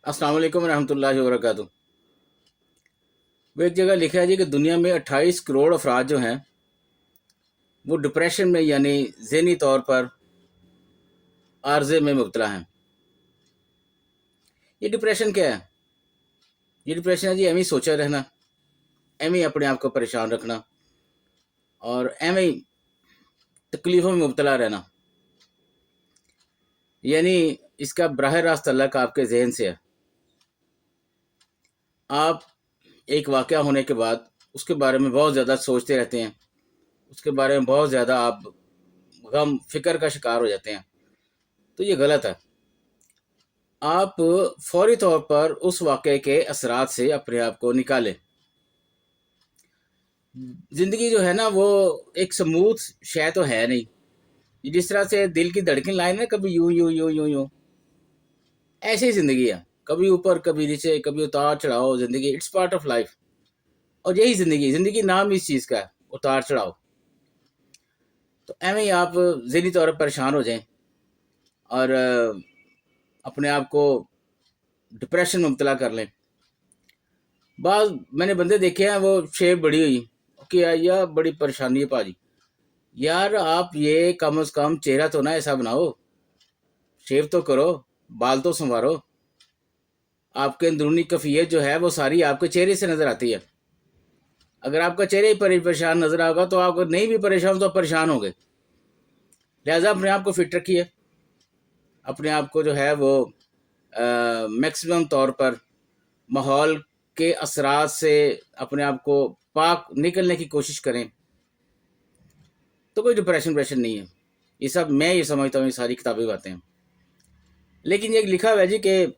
अस्सलाम वालेकुम रहमतुल्लाहि वबरकातुहू। वो एक जगह लिखा है जी कि दुनिया में 28 करोड़ अफराद जो हैं वो डिप्रेशन में यानी ज़हनी तौर पर आर्जे में मुब्तला हैं। ये डिप्रेशन क्या है? ये डिप्रेशन है जी एम ही सोचा रहना, एम ही अपने आप को परेशान रखना और एम ही तकलीफ़ों में मुब्तला रहना। यानी इसका बराह रास्त तल्लुक़ आपके जहन से है। आप एक वाक़या होने के बाद उसके बारे में बहुत ज़्यादा सोचते रहते हैं, उसके बारे में बहुत ज़्यादा आप गम फिक्र का शिकार हो जाते हैं, तो ये गलत है। आप फौरी तौर पर उस वाक़ये के असरात से अपने आप को निकालें। ज़िंदगी जो है ना वो एक स्मूथ शय तो है नहीं। जिस तरह से दिल की धड़कन लाइन है, कभी यूं यूं यूं यूं यूं, ऐसे ही ज़िंदगी है, कभी ऊपर कभी नीचे, कभी उतार चढ़ाव। ज़िंदगी इट्स पार्ट ऑफ लाइफ और यही ज़िंदगी नाम इस चीज़ का है, उतार चढ़ाव। तो एवं ही आप ज़हनी तौर पर परेशान हो जाएं और अपने आप को डिप्रेशन में मुब्तला कर लें। बाद मैंने बंदे देखे हैं वो शेप बड़ी हुई कि यार बड़ी परेशानी है पाजी। यार आप ये कम से कम चेहरा तो ना ऐसा बनाओ, शेव तो करो, बाल तो संवारो। आपके अंदरूनी कैफियत जो है वो सारी आपके चेहरे से नज़र आती है। अगर आपका चेहरे ही परेशान नज़र आएगा तो आप नहीं भी परेशान तो आप परेशान होंगे। लिहाजा अपने आप को फिट रखिए, अपने आप को जो है वो मैक्सिमम तौर पर माहौल के असरात से अपने आप को पाक निकलने की कोशिश करें, तो कोई डिप्रेशन नहीं है। ये सब मैं ये समझता हूँ, ये सारी किताबी बातें हैं। लेकिन ये लिखा हुआ है जी कि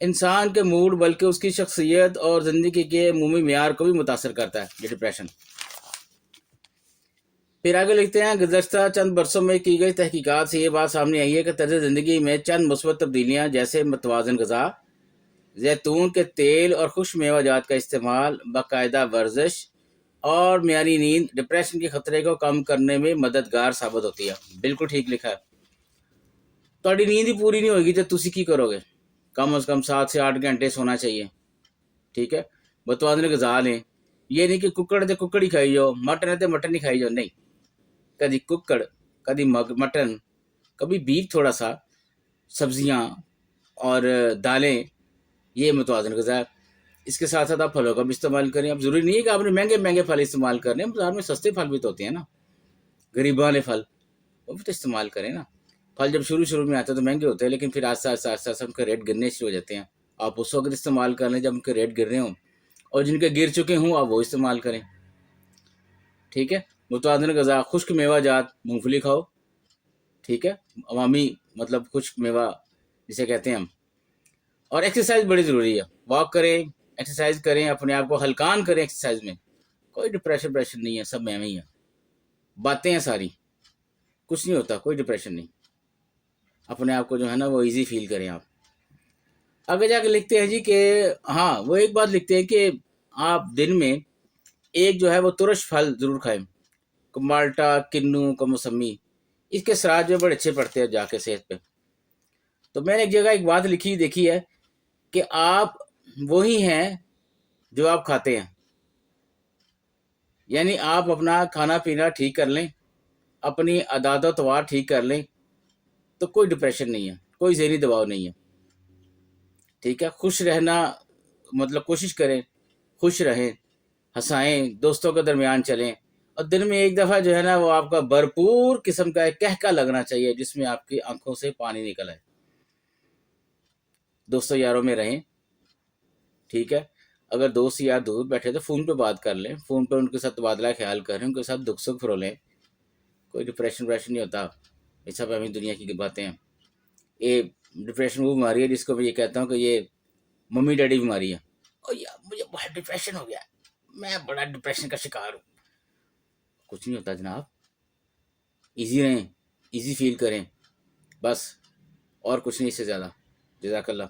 इंसान के मूड बल्कि उसकी शख्सियत और ज़िंदगी के अमूमी मेयार को भी मुतासर करता है ये डिप्रेशन। फिर आगे लिखते हैं, गुज़श्ता चंद बरसों में की गई तहकीकात से ये बात सामने आई है कि तर्ज ज़िंदगी में चंद मुस्बत तब्दीलियाँ जैसे मतवाज़न ग़िज़ा, जैतून के तेल और खुश मेवा जात का इस्तेमाल, बाकायदा वर्जिश और मेयारी नींद डिप्रेशन के खतरे को कम करने में मददगार साबित होती है। बिल्कुल ठीक लिखा है। तो नींद ही पूरी नहीं होगी तो तुसी की करोगे? कम से कम 7 से 8 घंटे सोना चाहिए, ठीक है। मतवाज़न ग़िज़ा लें, ये नहीं कि कुकड़ ते कुकड़ ही खाई जाओ, मटन है तो मटन ही खाई जाओ, नहीं। कभी कुकड़, कभी मटन, कभी बीफ, थोड़ा सा सब्जियां और दालें, ये मुतवाज़न ग़िज़ा है। इसके साथ साथ आप फलों का भी इस्तेमाल करें। अब ज़रूरी नहीं है कि आपने महंगे महंगे फल इस्तेमाल करने, बाजार में सस्ते फल भी तो होते हैं ना, गरीबों वाले फल, वो भी तो इस्तेमाल करें ना। फल जब शुरू शुरू में आते हैं तो महंगे होते हैं, लेकिन फिर आस्ता आस्ता आस्ता आस्ता उनके रेट गिरने शुरू हो जाते हैं। आप उस वक्त इस्तेमाल कर लें जब उनके रेट गिर रहे हों, और जिनके गिर चुके हों आप वो इस्तेमाल करें, ठीक है। मुतवाज़न ग़िज़ा, खुश्क मेवा जात, मूँगफली खाओ, ठीक है, अवामी मतलब खुश्क मेवा जिसे कहते हैं हम। और एक्सरसाइज बड़ी ज़रूरी है, वॉक करें, एक्सरसाइज करें, अपने आप को हल्कान करें एक्सरसाइज में। कोई डिप्रेशन नहीं है, सब में ही है, बातें हैं सारी, कुछ नहीं होता, कोई डिप्रेशन नहीं। अपने आप को जो है ना वो इजी फील करें आप। आगे जाके लिखते हैं जी कि हाँ, वो एक बात लिखते हैं कि आप दिन में एक जो है वो तुरश फल ज़रूर खाएं, माल्टा, किन्नू का मौसमी, इसके असरात जो बड़े अच्छे पड़ते हैं जाके सेहत पे। तो मैंने एक जगह एक बात लिखी देखी है कि आप वही हैं जो आप खाते हैं। यानी आप अपना खाना पीना ठीक कर लें, अपनी आदत-ओ-तवार ठीक कर लें, तो कोई डिप्रेशन नहीं है, कोई ज़हनी दबाव नहीं है, ठीक है। खुश रहना मतलब कोशिश करें, खुश रहें, हँसाएं, दोस्तों के दरमियान चलें, और दिन में एक दफ़ा जो है ना वो आपका भरपूर किस्म का एक कहका लगना चाहिए जिसमें आपकी आंखों से पानी निकल आए। दोस्तों यारों में रहें, ठीक है। अगर दोस्त यार दूर बैठे तो फ़ोन पे बात कर लें, फ़ोन पे उनके साथ तबादला ख्याल करें, उनके साथ दुख सुख फरोलें। कोई डिप्रेशन व्रेशन नहीं होता, ये सब हमें दुनिया की बातें हैं। ये डिप्रेशन वो बीमारी है जिसको मैं ये कहता हूँ कि ये मम्मी डैडी बीमारी है। और यार मुझे बहुत डिप्रेशन हो गया, मैं बड़ा डिप्रेशन का शिकार हूँ। कुछ नहीं होता जनाब, ईजी रहें, ईजी फील करें, बस, और कुछ नहीं इससे ज़्यादा। जज़ाकल्लाह।